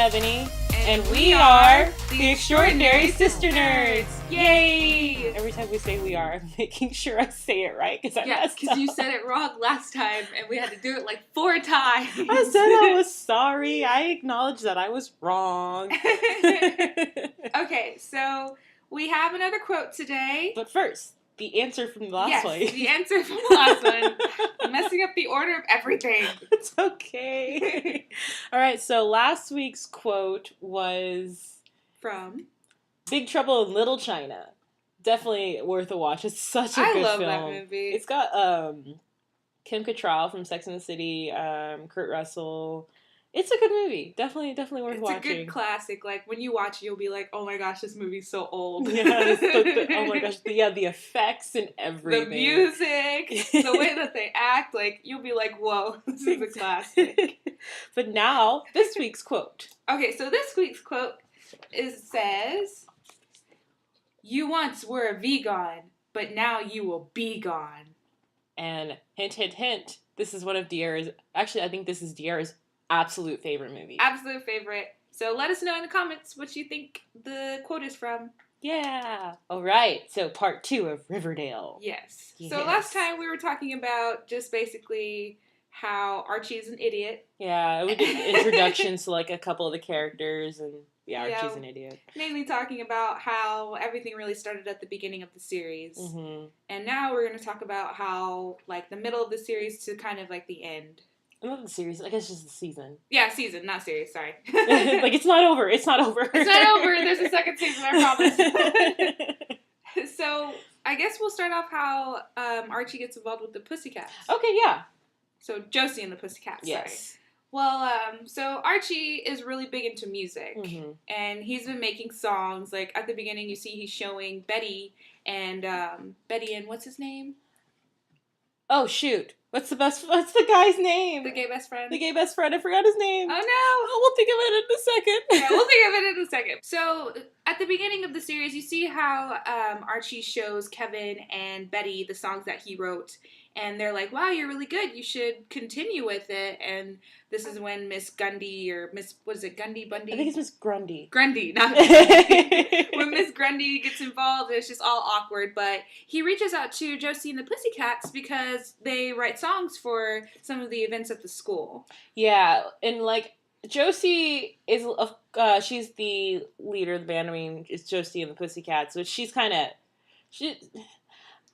Ebony, and we are the Extraordinary Sister Nerds. Yay! Every time we say we are, I'm making sure I say it right because I messed up. because you said it wrong last time, and we had to do it like 4 times. I said I was sorry. I acknowledge that I was wrong. Okay, so we have another quote today. But first, the answer from the last one. Yes, the answer from the last one. I'm messing up the order of everything. It's okay. All right, so last week's quote was From Big Trouble in Little China. Definitely worth a watch. It's such a good film. I love that movie. It's got Kim Cattrall from Sex and the City, Kurt Russell. It's a good movie. Definitely worth watching. It's a good classic. Like, when you watch it, you'll be like, oh my gosh, this movie's so old. Yes, oh my gosh. The effects and everything. The music, the way that they act, like, you'll be like, whoa, this is a classic. But now, this week's quote. Okay, so this week's quote says, "You once were a vegan, but now you will be gone." And hint, hint, hint, this is one of Diarra's, actually, I think this is Diarra's absolute favorite movie. Absolute favorite. So let us know in the comments what you think the quote is from. Yeah. All right. So part 2 of Riverdale. Yes. So last time we were talking about just basically how Archie is an idiot. Yeah, we did introductions to like a couple of the characters, and Archie's an idiot. Mainly talking about how everything really started at the beginning of the series. Mm-hmm. And now we're going to talk about how, like, the middle of the series to kind of like the end. Not the series. I guess just the season. Yeah, season, not series. Sorry. Like, it's not over. It's not over. It's not over. There's a second season, I promise. So, I guess we'll start off how Archie gets involved with the Pussycats. Okay, yeah. So, Josie and the Pussycats. Yes. Sorry. Well, so Archie is really big into music. Mm-hmm. And he's been making songs. Like, at the beginning, you see he's showing Betty and what's his name? Oh, shoot. What's the guy's name? The gay best friend. The gay best friend. I forgot his name. Oh, no. Oh, we'll think of it in a second. Yeah, we'll think of it in a second. So, at the beginning of the series, you see how Archie shows Kevin and Betty the songs that he wrote. And they're like, wow, you're really good. You should continue with it. And this is when Miss Gundy, or Miss, what is it, Gundy, Bundy? I think it's Miss Grundy. Grundy, not Gundy. When Miss Grundy gets involved, it's just all awkward. But he reaches out to Josie and the Pussycats because they write songs for some of the events at the school. Yeah, and like, Josie is, she's the leader of the band. I mean, it's Josie and the Pussycats, but she's kind of,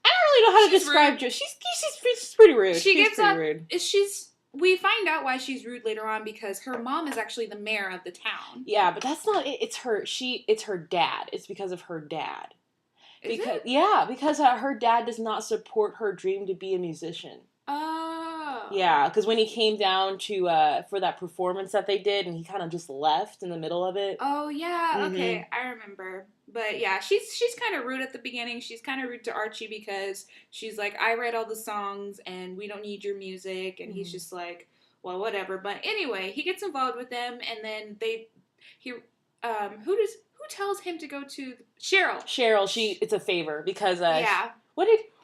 I don't really know how to describe Josie. She's pretty rude. She's pretty rude. We find out why she's rude later on because her mom is actually the mayor of the town. Yeah, but that's not it. It's her dad. It's because of her dad. Is it? Yeah, because her dad does not support her dream to be a musician. Oh. Yeah, because when he came down to for that performance that they did, and he kind of just left in the middle of it. Oh yeah, Mm-hmm. okay, I remember. But yeah, she's kind of rude at the beginning. She's kind of rude to Archie because she's like, I write all the songs and we don't need your music. And he's just like, well, whatever. But anyway, he gets involved with them, and then who tells him to go to Cheryl? Cheryl, it's a favor because yeah.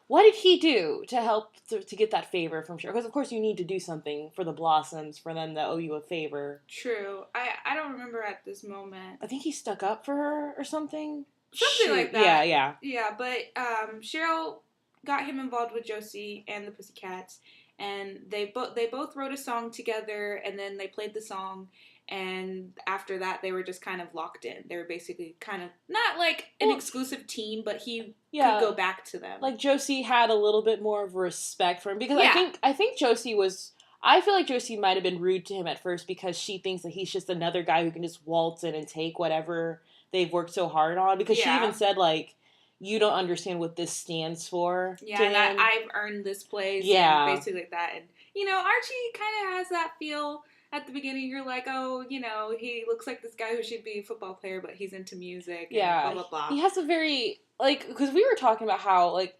What did he do to help to get that favor from Cheryl? Because of course you need to do something for the Blossoms for them to owe you a favor. True. I don't remember at this moment. I think he stuck up for her or something. Something like that. Yeah. Yeah, but Cheryl got him involved with Josie and the Pussycats, and they both wrote a song together, and then they played the song. And after that, they were just kind of locked in. They were basically kind of, not like an exclusive team, but he could go back to them. Like, Josie had a little bit more of respect for him. Because yeah. I think Josie was, I feel like Josie might have been rude to him at first because she thinks that he's just another guy who can just waltz in and take whatever they've worked so hard on. Because she even said, like, you don't understand what this stands for. Yeah, and I've earned this place. Yeah. And basically like that. And, Archie kind of has that feel. At the beginning, you're like, oh, he looks like this guy who should be a football player, but he's into music and blah, blah, blah. He has a very, like, because we were talking about how, like,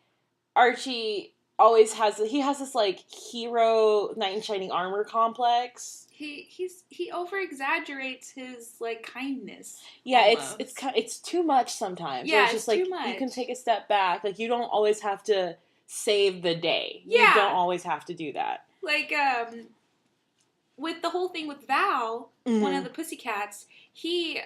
Archie always has this, like, hero knight in shining armor complex. He over-exaggerates his, like, kindness. Yeah, almost. it's too much sometimes. Yeah, it's just like, too much. You can take a step back. Like, you don't always have to save the day. Yeah. You don't always have to do that. Like, with the whole thing with Val, Mm-hmm. one of the Pussycats, she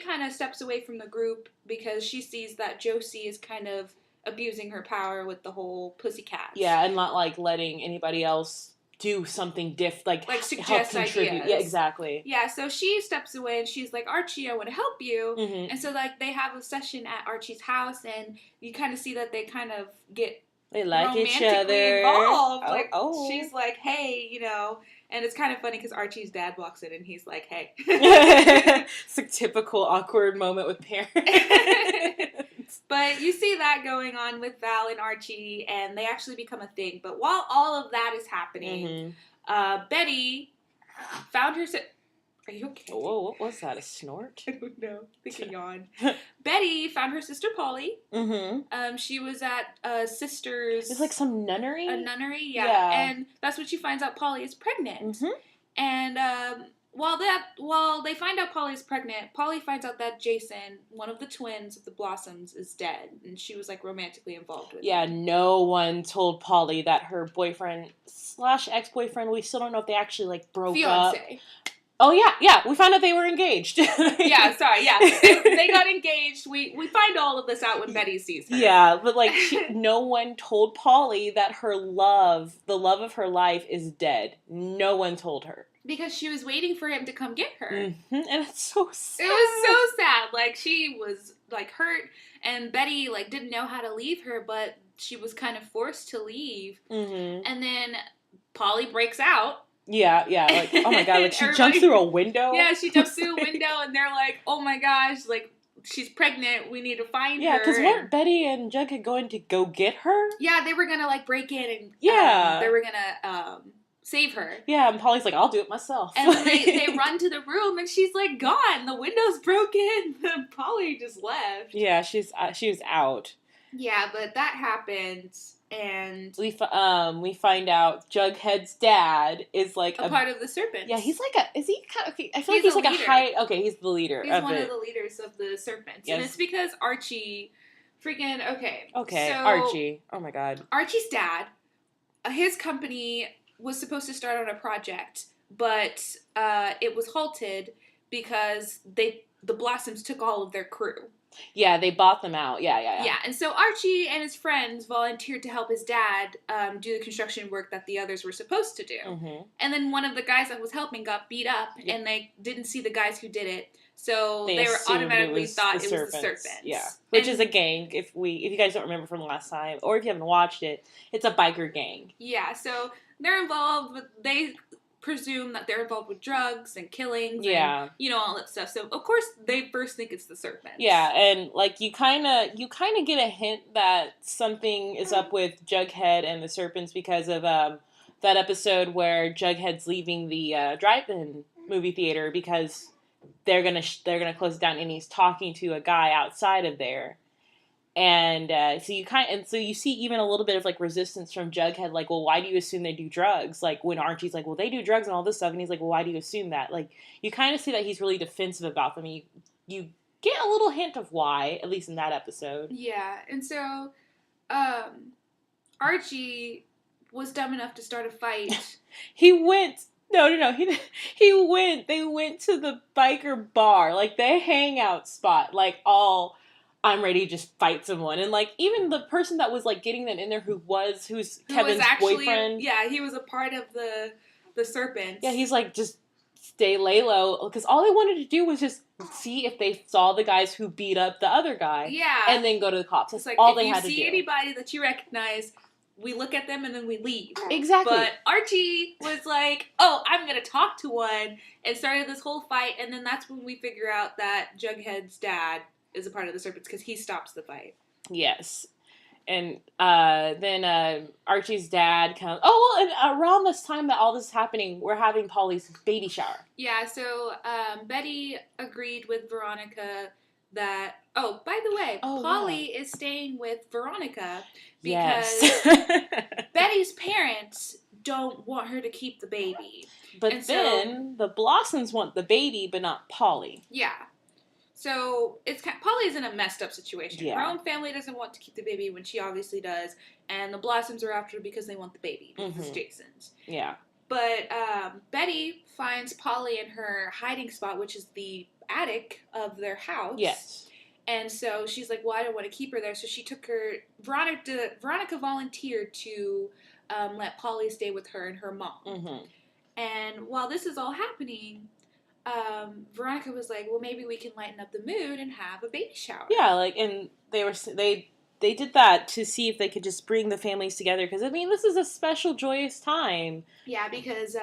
kind of steps away from the group because she sees that Josie is kind of abusing her power with the whole Pussycats. Yeah, and not, like, letting anybody else do something like suggest help contribute. ideas. Yeah, exactly. Yeah, so she steps away and she's like, Archie, I want to help you. Mm-hmm. And so, like, they have a session at Archie's house, and you kind of see that they kind of get They like each romantically other. involved. Oh, like, oh. she's like, hey, you know, and it's kind of funny because Archie's dad walks in and he's like, hey. It's a typical awkward moment with parents. But you see that going on with Val and Archie, and they actually become a thing. But while all of that is happening, Betty found her... Are you okay? Whoa, what was that? A snort? I don't know. I think a yawn. Betty found her sister Polly. Mm-hmm. She was at a sister's... It's like some nunnery? A nunnery, yeah. And that's when she finds out Polly is pregnant. Mm-hmm. And while they find out Polly is pregnant, Polly finds out that Jason, one of the twins of the Blossoms, is dead. And she was, like, romantically involved with him. No one told Polly that her boyfriend / ex-boyfriend, we still don't know if they actually, like, broke up. Fiancé. Oh, yeah, we found out they were engaged. They got engaged. We find all of this out when Betty sees her. Yeah, but, like, no one told Polly that the love of her life, is dead. No one told her. Because she was waiting for him to come get her. Mm-hmm. And it's so sad. It was so sad. Like, she was, like, hurt, and Betty, like, didn't know how to leave her, but she was kind of forced to leave. Mm-hmm. And then Polly breaks out. Yeah, like, oh my god, like, she jumps through a window. Yeah, she jumps through a window, and they're like, oh my gosh, like, she's pregnant, we need to find her. Yeah, because weren't Betty and Jughead going to go get her? Yeah, they were gonna, like, break in, and they were gonna, save her. Yeah, and Polly's like, I'll do it myself. And then they run to the room, and she's, like, gone, the window's broken. Polly just left. Yeah, she was out. Yeah, but that happened, and we find out Jughead's dad is like a part of the Serpents. Yeah, he's like is he kind of, okay, I feel like he's like leader. He's the leader. He's one of the leaders of the Serpents. Yes. And it's because Archie freaking okay, so Archie. Oh my god. Archie's dad, his company was supposed to start on a project, but it was halted because the Blossoms took all of their crew. Yeah, they bought them out. Yeah. Yeah, and so Archie and his friends volunteered to help his dad do the construction work that the others were supposed to do. Mm-hmm. And then one of the guys that was helping got beat up, and they didn't see the guys who did it, so they were automatically thought it was the Serpents. Yeah, which is a gang. If you guys don't remember from last time, or if you haven't watched it, it's a biker gang. Yeah, so they're involved with they presume that they're involved with drugs and killings and, all that stuff. So, of course, they first think it's the Serpents. Yeah, and, like, you kind of get a hint that something is up with Jughead and the Serpents because of that episode where Jughead's leaving the drive-in movie theater because they're gonna close it down, and he's talking to a guy outside of there. And so you see even a little bit of, like, resistance from Jughead, like, well, why do you assume they do drugs? Like, when Archie's like, well, they do drugs and all this stuff, and he's like, well, why do you assume that? Like, you kind of see that he's really defensive about them. You get a little hint of why, at least in that episode. Yeah, and so Archie was dumb enough to start a fight. He went to the biker bar, like, the hangout spot, like, all... I'm ready to just fight someone. And, like, even the person that was, like, getting them in there who's Kevin's boyfriend. Yeah, he was a part of the Serpents. Yeah, he's like, just lay low. Because all they wanted to do was just see if they saw the guys who beat up the other guy. Yeah. And then go to the cops. That's like, all they had to do. If you see anybody that you recognize, we look at them and then we leave. Exactly. But Archie was like, oh, I'm going to talk to one. And started this whole fight. And then that's when we figure out that Jughead's dad is a part of the Serpents because he stops the fight. Yes. And then Archie's dad comes... Oh, well, and around this time that all this is happening, we're having Polly's baby shower. Yeah, so Betty agreed with Veronica that... Oh, by the way, Polly is staying with Veronica because Betty's parents don't want her to keep the baby. But then the Blossoms want the baby, but not Polly. Yeah. So Polly's in a messed up situation. Yeah. Her own family doesn't want to keep the baby when she obviously does, and the Blossoms are after her because they want the baby because it's Jason's. Yeah. But Betty finds Polly in her hiding spot, which is the attic of their house. Yes. And so she's like, well, I don't want to keep her there. So she took her, Veronica volunteered to let Polly stay with her and her mom. Mm-hmm. And while this is all happening, Veronica was like, well, maybe we can lighten up the mood and have a baby shower. Yeah, like, and they did that to see if they could just bring the families together, because, I mean, this is a special, joyous time. Yeah, because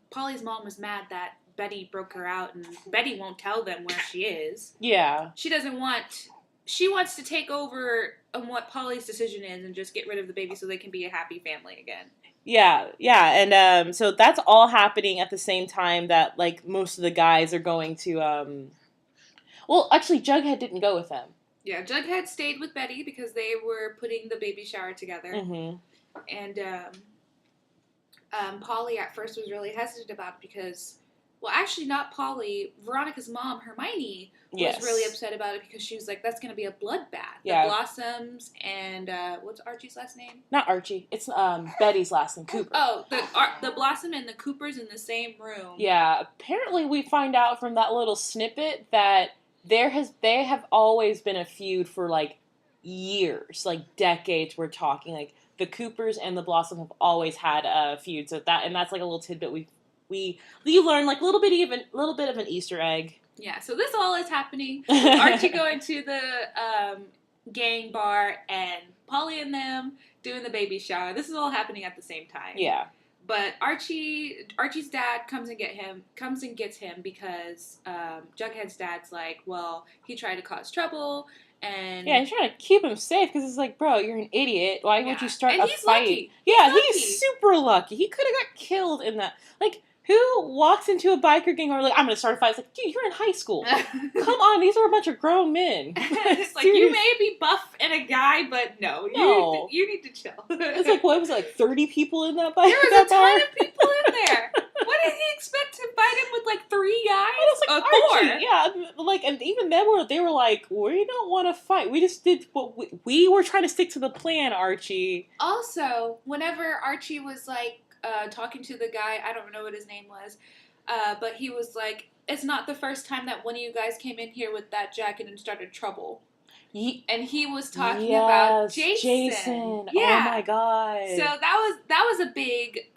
Polly's mom was mad that Betty broke her out, and Betty won't tell them where she is. Yeah. She wants to take over on what Polly's decision is and just get rid of the baby so they can be a happy family again. Yeah, and so that's all happening at the same time that, like, most of the guys are going to, well, actually, Jughead didn't go with them. Yeah, Jughead stayed with Betty because they were putting the baby shower together. Mm-hmm. And Polly at first was really hesitant about it because, well, actually not Polly, Veronica's mom, Hermione, was really upset about it because she was like, that's going to be a bloodbath. Yeah. The Blossoms and, what's Archie's last name? Not Archie. It's Betty's last name, Cooper. Oh, the Blossom and the Coopers in the same room. Yeah, apparently we find out from that little snippet that they have always been a feud for, like, years, like, decades we're talking. Like, the Coopers and the Blossom have always had a feud, so that's, like, a little tidbit we learn, like, a little bit of an Easter egg. Yeah, so this all is happening. Archie going to the gang bar and Polly and them doing the baby shower. This is all happening at the same time. Yeah. But Archie's dad comes and gets him because Jughead's dad's like, well, he tried to cause trouble. And yeah, he's trying to keep him safe because it's like, bro, you're an idiot. Why would you start a fight? Lucky. Yeah, he's super lucky. He could have got killed in that. Like, who walks into a biker gang or like, I'm going to start a fight? It's like, dude, you're in high school. Come on, these are a bunch of grown men. It's like, you may be buff and a guy, but no. You need to chill. It's like, what was it, like 30 people in that bike? There was a ton of people in there. What did he expect to fight him with like 3 guys? And it's like, Archie, yeah, like, and even them they were like, we don't want to fight. We just did what we were trying to stick to the plan, Archie. Also, whenever Archie was like talking to the guy, I don't know what his name was, but he was like, it's not the first time that one of you guys came in here with that jacket and started trouble. And he was talking about Jason. Yeah. Oh my god. So that was a big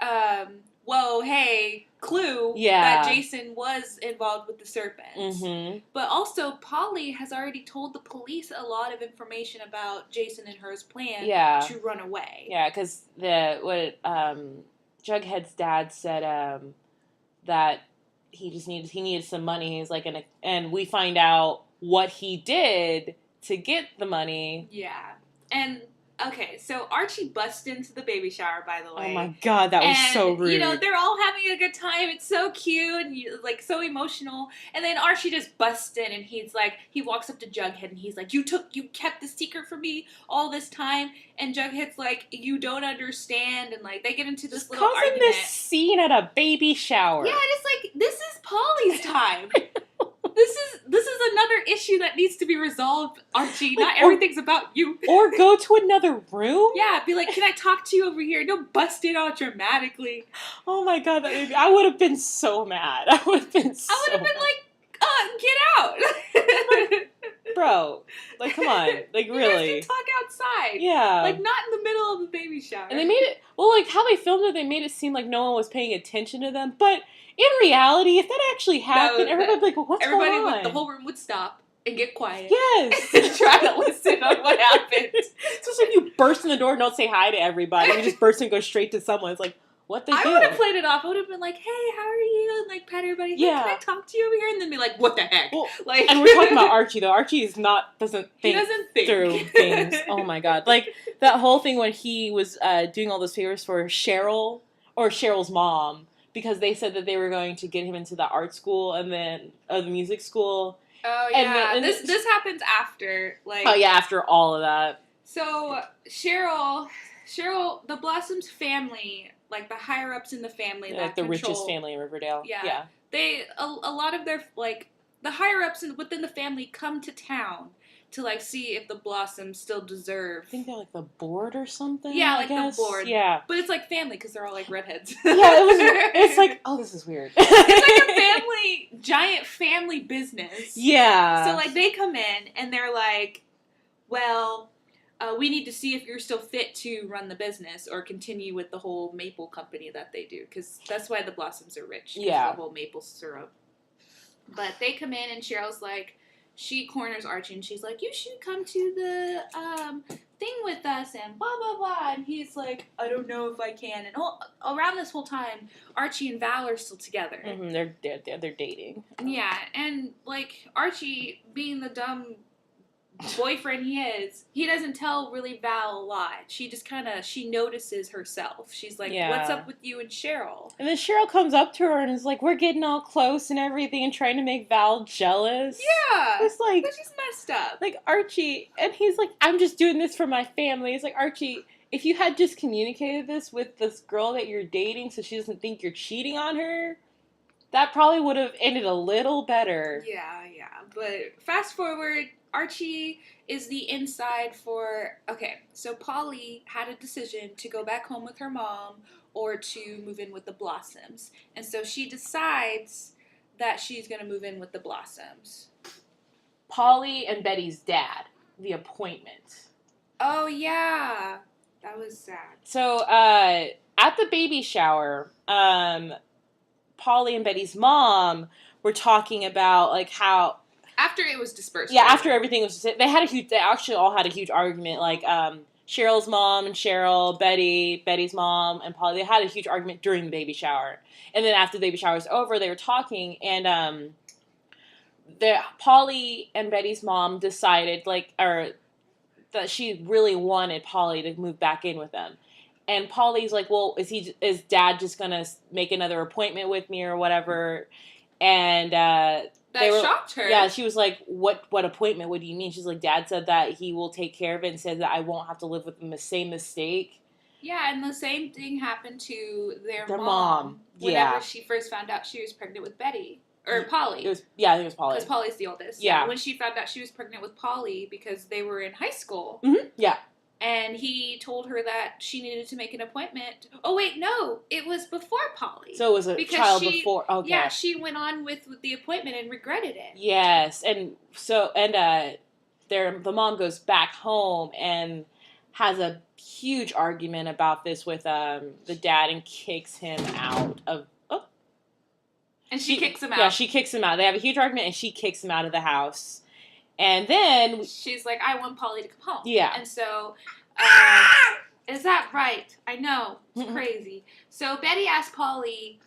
whoa, hey, clue that Jason was involved with the serpents. Mm-hmm. But also, Polly has already told the police a lot of information about Jason and her's plan to run away. Yeah, because Jughead's dad said that he needed some money. He's like, and we find out what he did to get the money. Yeah, and okay, so Archie busts into the baby shower, by the way. Oh my god, that was so rude. You know, they're all having a good time. It's so cute and like so emotional. And then Archie just busts in and he walks up to Jughead and he's like, you kept the secret from me all this time. And Jughead's like, you don't understand. And like they get into this little argument. Causing this scene at a baby shower. Yeah, and it's like, this is Polly's time. This is another issue that needs to be resolved, Archie. Not everything's about you. Or go to another room? Yeah, be like, can I talk to you over here? Don't bust it out dramatically. Oh my god, I would have been so mad. I would have been like, get out. Bro, like, come on. Like, you really. You guys can talk outside. Yeah. Like, not in the middle of the baby shower. And they made it, well, like, how they filmed it, they made it seem like no one was paying attention to them, but in reality, if that actually happened, everybody would be like, well, what's going on? The whole room would stop and get quiet. Yes. And try to listen on what happened. So if you burst in the door and don't say hi to everybody, you just burst and go straight to someone. It's like, what they do? I would have played it off. I would have been like, hey, how are you? And like, pat everybody. Hey, can I talk to you over here? And then be like, what the heck? Well, like, and we're talking about Archie, though. Archie doesn't think through things. Oh my god. Like, that whole thing when he was doing all those favors for Cheryl, or Cheryl's mom, because they said that they were going to get him into the art school and then the music school. Oh yeah, and this happens after, like. Oh yeah, after all of that. So Cheryl, the Blossoms family, like the higher ups in the family, like the richest family in Riverdale. Yeah. They a lot of their like the higher ups within the family come to town to, like, see if the Blossoms still deserve. I think they're, like, the board or something, Yeah, I like, guess. the board. Yeah. But it's, like, family, because they're all, like, redheads. Yeah, it's like, oh, this is weird. It's, like, a giant family business. Yeah. So, like, they come in, and they're like, well, we need to see if you're still fit to run the business or continue with the whole maple company that they do, because that's why the Blossoms are rich. Yeah. The whole maple syrup. But they come in, and Cheryl's like, she corners Archie, and she's like, you should come to the thing with us, and blah, blah, blah. And he's like, I don't know if I can. And around this whole time, Archie and Val are still together. Mm-hmm. They're dating. Yeah, and, like, Archie, being the dumb boyfriend he is, he doesn't tell really Val a lot. She just she notices herself. She's like, what's up with you and Cheryl? And then Cheryl comes up to her and is like, we're getting all close and everything and trying to make Val jealous. Yeah. It's like, but she's messed up. Like, Archie, and he's like, I'm just doing this for my family. It's like, Archie, if you had just communicated this with this girl that you're dating so she doesn't think you're cheating on her, that probably would have ended a little better. Yeah. But fast forward, Archie is the inside for... Okay, so Polly had a decision to go back home with her mom or to move in with the Blossoms. And so she decides that she's going to move in with the Blossoms. Polly and Betty's dad, the appointment. Oh, yeah. That was sad. So, at the baby shower, Polly and Betty's mom were talking about, like, how... After it was dispersed. Yeah, after everything was... They actually all had a huge argument. Like, Cheryl's mom and Cheryl, Betty's mom, and Polly, they had a huge argument during the baby shower. And then after the baby shower was over, they were talking, and Polly and Betty's mom decided, that she really wanted Polly to move back in with them. And Polly's like, well, is Dad just going to make another appointment with me or whatever? And that shocked her. Yeah, she was like, what appointment? What do you mean? She's like, Dad said that he will take care of it and said that I won't have to live with the same mistake. Yeah, and the same thing happened to their mom. Whenever she first found out she was pregnant with Betty. Or Polly. I think it was Polly. Because Polly's the oldest. Yeah. When she found out she was pregnant with Polly because they were in high school. Mm-hmm. Yeah. And he told her that she needed to make an appointment. Oh, wait, no. It was before Polly. So it was a child before. Okay. Yeah, she went on with the appointment and regretted it. Yes. And so, the mom goes back home and has a huge argument about this with the dad and kicks him out of... Oh. And she kicks him out. Yeah, she kicks him out. They have a huge argument and she kicks him out of the house. And then... She's like, I want Polly to come home. Yeah. And so... is that right? I know. It's crazy. So Betty asked Polly...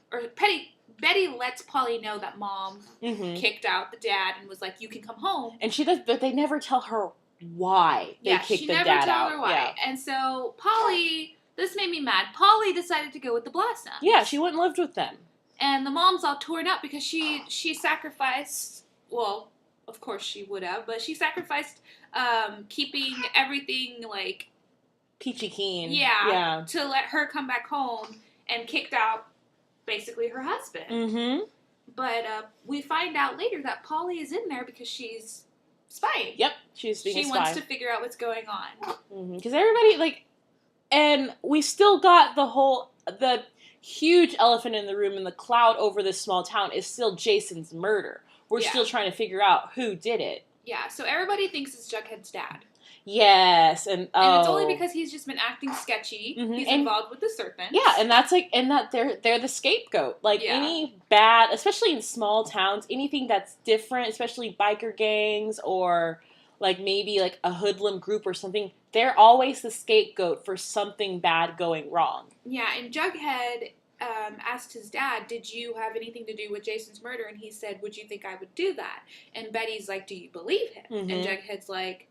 Betty lets Polly know that Mom kicked out the dad and was like, you can come home. And she does... But they never tell her why they kicked the dad out. Yeah, she never told her why. Yeah. And so Polly... This made me mad. Polly decided to go with the Blossoms. Yeah, she went and lived with them. And the mom's all torn up because she sacrificed... Well... Of course she would have, but she sacrificed keeping everything, like... Peachy keen. Yeah. To let her come back home and kicked out, basically, her husband. Mm-hmm. But we find out later that Polly is in there because she's spying. Yep, she's being a spy. She wants to figure out what's going on. Because everybody, and we still got the huge elephant in the room and the cloud over this small town is still Jason's murder. We're still trying to figure out who did it. Yeah, so everybody thinks it's Jughead's dad. Yes, and it's only because he's just been acting sketchy. Mm-hmm. He's involved with the serpent. Yeah, and that they're the scapegoat. Any bad, especially in small towns, anything that's different, especially biker gangs or maybe a hoodlum group or something, they're always the scapegoat for something bad going wrong. Yeah, and Jughead asked his dad, did you have anything to do with Jason's murder? And he said, would you think I would do that? And Betty's like, do you believe him? Mm-hmm. And Jughead's like,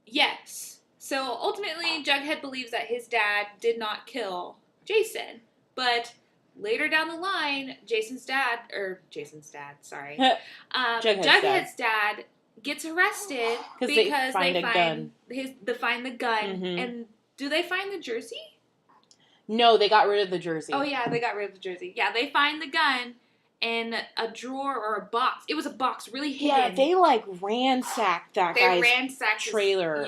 yes. So ultimately, Jughead believes that his dad did not kill Jason. But later down the line, Jughead's dad gets arrested because they find the gun. Mm-hmm. And do they find the jersey? No, they got rid of the jersey. Oh, yeah, they got rid of the jersey. Yeah, they find the gun, in a drawer or a box. It was a box, really hidden. Yeah, they like ransacked that guy's trailer.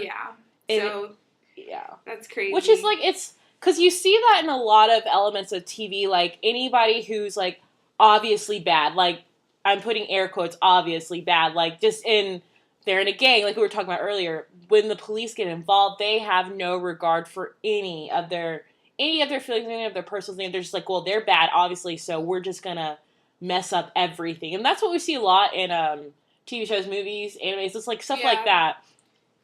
So yeah, that's crazy. Which is like, it's because you see that in a lot of elements of TV. Like anybody who's like obviously bad, like I'm putting air quotes, obviously bad, like just they're in a gang, like we were talking about earlier. When the police get involved, they have no regard for any of their feelings, any of their personal things. They're just like, well, they're bad, obviously, so we're just gonna mess up everything. And that's what we see a lot in TV shows, movies, animes. It's like stuff like that.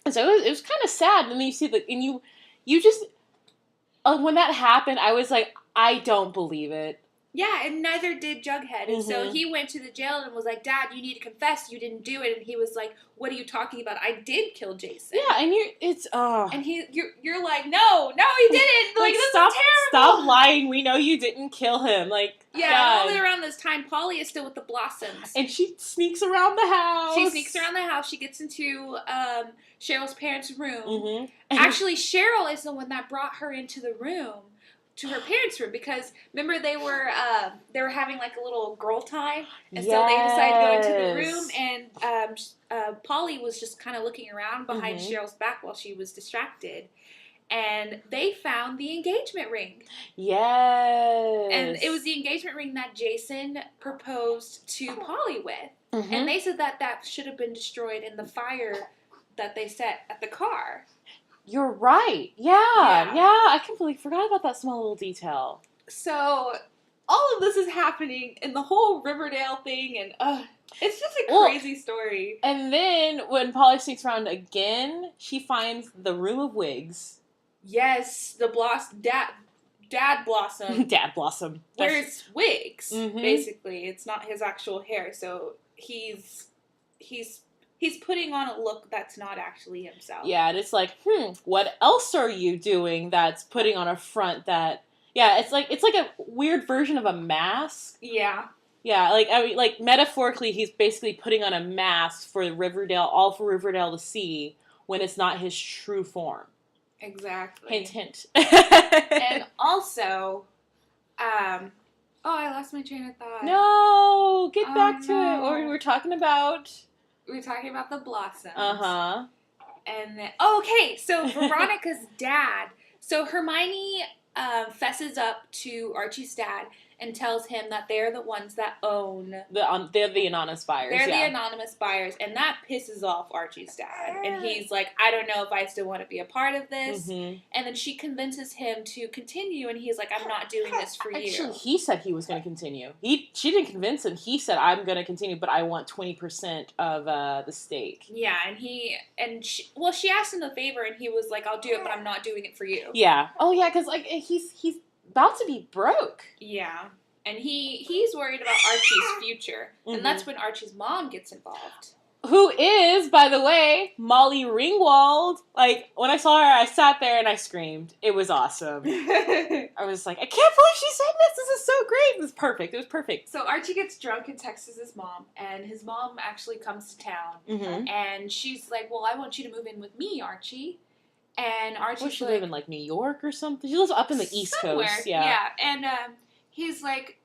And so it was kind of sad. And then you see you just when that happened, I was like, I don't believe it. Yeah, and neither did Jughead. And so he went to the jail and was like, Dad, you need to confess. You didn't do it. And he was like, what are you talking about? I did kill Jason. Yeah, and And you're like, no, he didn't. Like, this is terrible. Stop lying. We know you didn't kill him. Like, yeah, and all the way around this time, Polly is still with the Blossoms. And she sneaks around the house. She gets into Cheryl's parents' room. Actually, Cheryl is the one that brought her into the room. To her parents' room, because remember they were having like a little girl time, and so they decided to go into the room, and Polly was just kind of looking around behind Cheryl's back while she was distracted, and they found the engagement ring. Yes, and it was the engagement ring that Jason proposed to Polly with, and they said that should have been destroyed in the fire that they set at the car. You're right. Yeah. I completely forgot about that small little detail. So, all of this is happening in the whole Riverdale thing, and it's just a crazy story. And then, when Polly sneaks around again, she finds the room of wigs. Yes, the Dad Blossom. Dad Blossom. Wears wigs, basically. It's not his actual hair, so he's putting on a look that's not actually himself. Yeah, and it's like, what else are you doing that's putting on a front that... Yeah, it's like a weird version of a mask. Yeah. Yeah, like metaphorically, he's basically putting on a mask for Riverdale, all for Riverdale to see, when it's not his true form. Exactly. Hint, hint. And also, I lost my train of thought. No, get back to it. Or we were talking about... We were talking about the Blossoms. And then, okay, so Veronica's dad. So Hermione fesses up to Archie's dad and tells him that they're the ones that own... They're the anonymous buyers, They're the anonymous buyers, and that pisses off Archie's dad. And he's like, I don't know if I still want to be a part of this. And then she convinces him to continue, and he's like, I'm not doing this for you. Actually, he said he was going to continue. She didn't convince him. He said, I'm going to continue, but I want 20% of the stake. Yeah, and she asked him a favor, and he was like, I'll do it, but I'm not doing it for you. Yeah. Oh, yeah, because like he's about to be broke. Yeah. And he's worried about Archie's future. And that's when Archie's mom gets involved. Who is, by the way, Molly Ringwald. Like, when I saw her, I sat there and I screamed. It was awesome. I was like, I can't believe she said this. This is so great. It was perfect. It was perfect. So Archie gets drunk and texts his mom. And his mom actually comes to town. And she's like, well, I want you to move in with me, Archie. And Archie's she live in, like, New York or something? She lives up in the East Coast. Yeah. And he's like...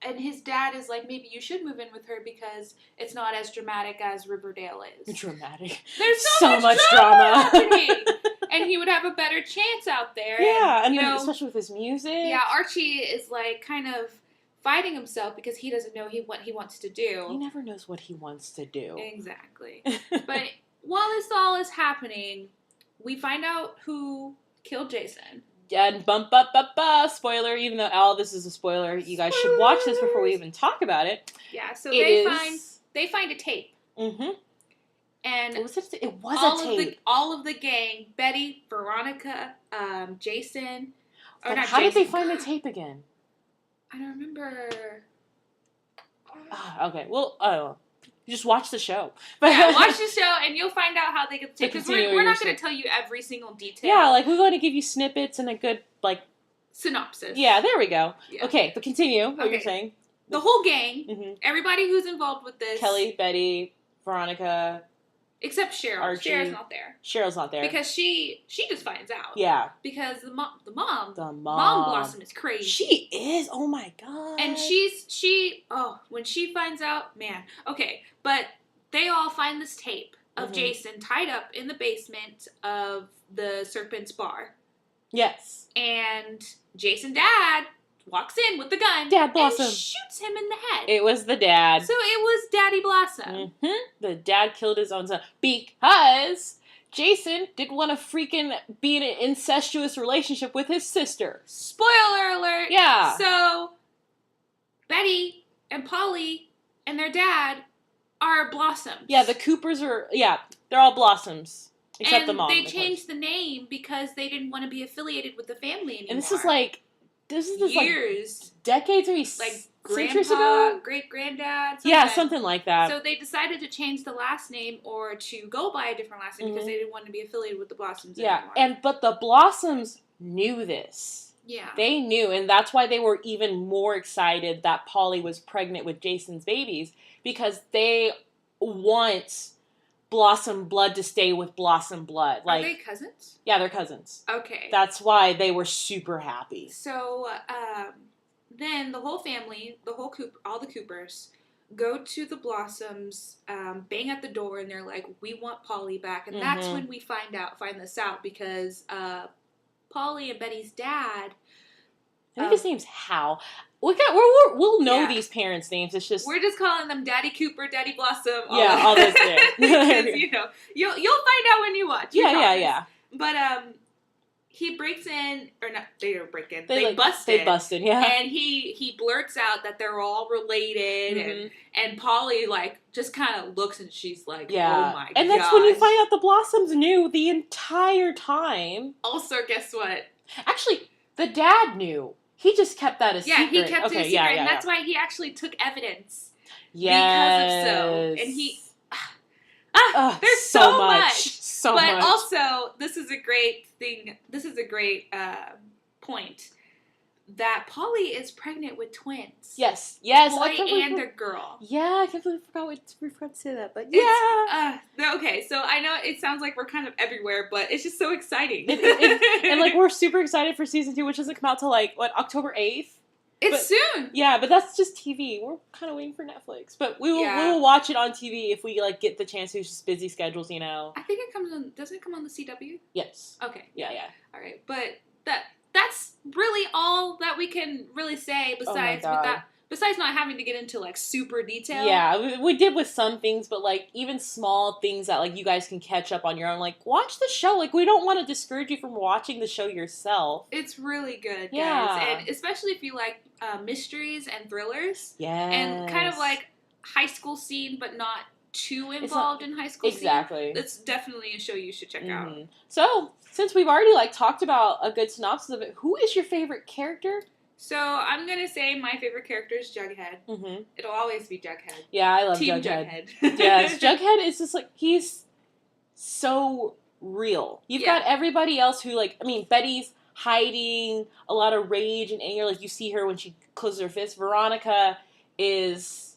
And his dad is like, maybe you should move in with her because it's not as dramatic as Riverdale is. Dramatic. There's so much drama happening. And he would have a better chance out there. Yeah, and then, especially with his music. Yeah, Archie is like kind of fighting himself because he doesn't know what he wants to do. He never knows what he wants to do. Exactly. But while this all is happening, we find out who killed Jason. And spoiler, even though all this is a spoiler, you guys should watch this before we even talk about it. Yeah, so they find a tape. And it was a tape. All of the gang, Betty, Veronica, Jason. How did they find the tape again? I don't remember. Okay, well, just watch the show. Yeah, watch the show and you'll find out how they get the tape. Because we're not going to tell you every single detail. Yeah, like we're going to give you snippets and a good, like... synopsis. Yeah, there we go. Yeah. Okay, but continue what you're saying. The whole gang, everybody who's involved with this. Kelly, Betty, Veronica. Except Cheryl. Archie. Cheryl's not there. Cheryl's not there. Because she just finds out. Yeah. Because the mom Blossom is crazy. She is. Oh my god. And when she finds out, man. Okay, but they all find this tape of Jason tied up in the basement of the Serpent's bar. Yes. And Jason's dad walks in with the gun. Dad Blossom. And shoots him in the head. It was the dad. So it was Daddy Blossom. Mm-hmm. The dad killed his own son because Jason didn't want to freaking be in an incestuous relationship with his sister. Spoiler alert. Yeah. So Betty and Polly and their dad are Blossoms. Yeah, the Coopers are, they're all Blossoms. Except the mom. And they changed the name because they didn't want to be affiliated with the family anymore. And this is like years. Decades, maybe like centuries grandpa, ago? great-granddad. Yeah, something like that. So they decided to change the last name or to go by a different last name because they didn't want to be affiliated with the Blossoms anymore. But the Blossoms knew this. Yeah. They knew, and that's why they were even more excited that Polly was pregnant with Jason's babies, because they want Blossom blood to stay with Blossom blood. Are they cousins? Yeah, they're cousins. Okay. That's why they were super happy. So, then the whole family, all the Coopers, go to the Blossoms, bang at the door, and they're like, "We want Polly back." And that's when we find this out, because Polly and Betty's dad. I think his name's Hal. We'll know these parents' names. It's just we're just calling them Daddy Cooper, Daddy Blossom. All those things. Because you'll find out when you watch. Yeah. But he breaks in, or not? They don't break in. They busted. Yeah. And he blurts out that they're all related, and Polly just kind of looks, and she's like, "Oh my god!" And that's when you find out the Blossoms knew the entire time. Also, guess what? Actually, the dad knew. He just kept that a secret. Yeah, he kept it a secret, and that's why he actually took evidence. Yes. Because of so. And he... there's so much. But also, this is a great thing. This is a great point. That Polly is pregnant with twins. Yes. Boy and a girl. Yeah, I completely forgot to say that, but yeah. Okay, so I know it sounds like we're kind of everywhere, but it's just so exciting. And we're super excited for season 2, which doesn't come out till October 8th. It's soon. Yeah, but that's just TV. We're kind of waiting for Netflix, but we will watch it on TV if we get the chance to. It's just busy schedules, I think it comes on. Doesn't it come on the CW? Yes. Okay. Yeah. All right, but that's really all that we can really say besides besides not having to get into super detail. Yeah, we did with some things, but even small things that you guys can catch up on your own. Watch the show. We don't want to discourage you from watching the show yourself. It's really good, guys. Yeah. And especially if you like mysteries and thrillers. Yes. And kind of high school scene, but not too involved in high school exactly. scene. That's definitely a show you should check out. So, since we've already talked about a good synopsis of it, who is your favorite character? So, I'm going to say my favorite character is Jughead. Mm-hmm. It'll always be Jughead. Yeah, I love Team Jughead. Yes, Jughead is just he's so real. You've got everybody else who Betty's hiding a lot of rage and anger. You see her when she closes her fist. Veronica is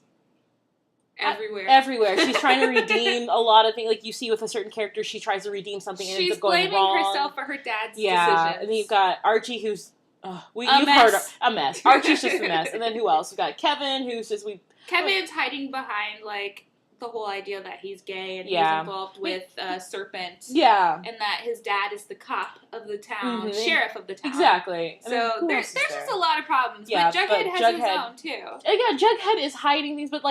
everywhere. She's trying to redeem a lot of things. You see with a certain character, she tries to redeem something and ends up going wrong. She's blaming herself for her dad's decisions. And then you've got Archie, who's heard a mess. Archie's just a mess. And then who else? We've got Kevin, who's just Kevin's hiding behind the whole idea that he's gay and he's involved with Serpent. Yeah. And that his dad is the cop of the town, sheriff of the town. Exactly. So there's just a lot of problems. Yeah, but Jughead has his own too. Yeah, Jughead is hiding things, but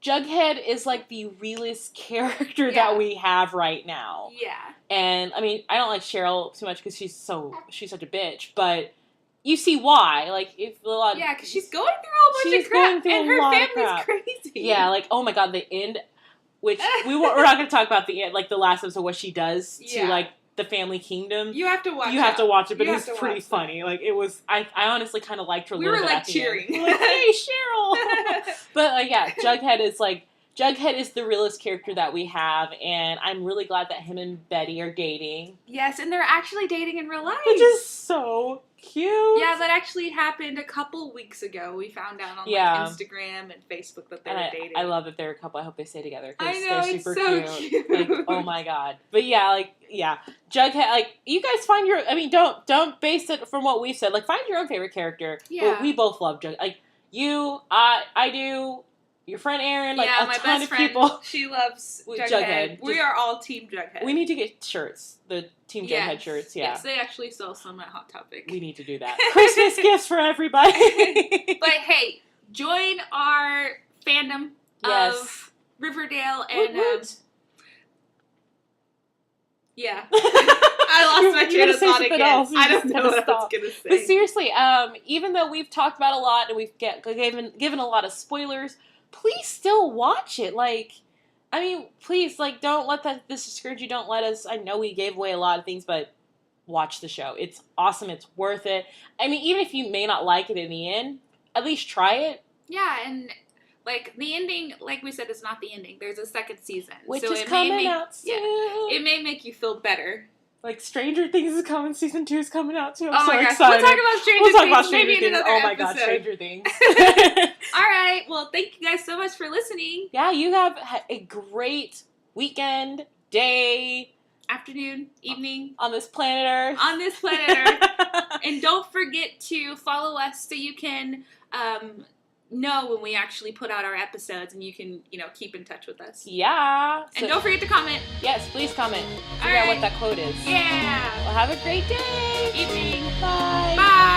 Jughead is the realest character that we have right now. Yeah. And I don't like Cheryl too much because she's such a bitch, but you see why. Because she's going through a whole bunch of crap, and her family's crazy. Yeah, oh my god, the end, which we're not going to talk about the end, the last episode, what she does to the family kingdom. You have to watch it. You have to watch it, but it's pretty funny. It was, I honestly kind of liked her a little bit. We were cheering. Hey, Cheryl! But Jughead is the realest character that we have, and I'm really glad that him and Betty are dating. Yes, and they're actually dating in real life. Which is so Cute. Yeah, that actually happened a couple weeks ago. We found out on Instagram and Facebook that they were dating. I love that they're a couple. I hope they stay together I because know, they're super it's so cute. Like, oh my god. But yeah, Jughead. Like, you guys find your. I mean, don't base it from what we said. Like, find your own favorite character. Yeah. But we both love Jughead. Like, you, I do. Your friend Erin, like yeah, a my ton best of friend, people. She loves Jughead. We are all Team Jughead. We need to get shirts. The Team Jughead shirts. Yeah. Yes, they actually sell some at Hot Topic. We need to do that. Christmas gifts for everybody. But hey, join our fandom of Riverdale and yeah. I lost my train of thought again. I don't know what I was going to say. But seriously, even though we've talked about a lot and we've given a lot of spoilers, please still watch it. Like, I mean, please, like, don't let this discourage you. Don't let us. I know we gave away a lot of things, but watch the show. It's awesome. It's worth it. I mean, even if you may not like it in the end, at least try it. Yeah, and like the ending, like we said, is not the ending. There's a second season, which is coming out soon. Yeah, it may make you feel better. Like, Stranger Things is coming. Season 2 is coming out, too. I'm so excited. We'll talk about Stranger Things. Oh, my God, Stranger Things. All right. Well, thank you guys so much for listening. Yeah, you have a great weekend, day, afternoon, evening. On this planet Earth. And don't forget to follow us so you can know when we actually put out our episodes and you can, keep in touch with us. Yeah. And don't forget to comment. Yes, please comment. Figure out what that quote is. Yeah. Well, have a great day. Evening. Bye. Bye.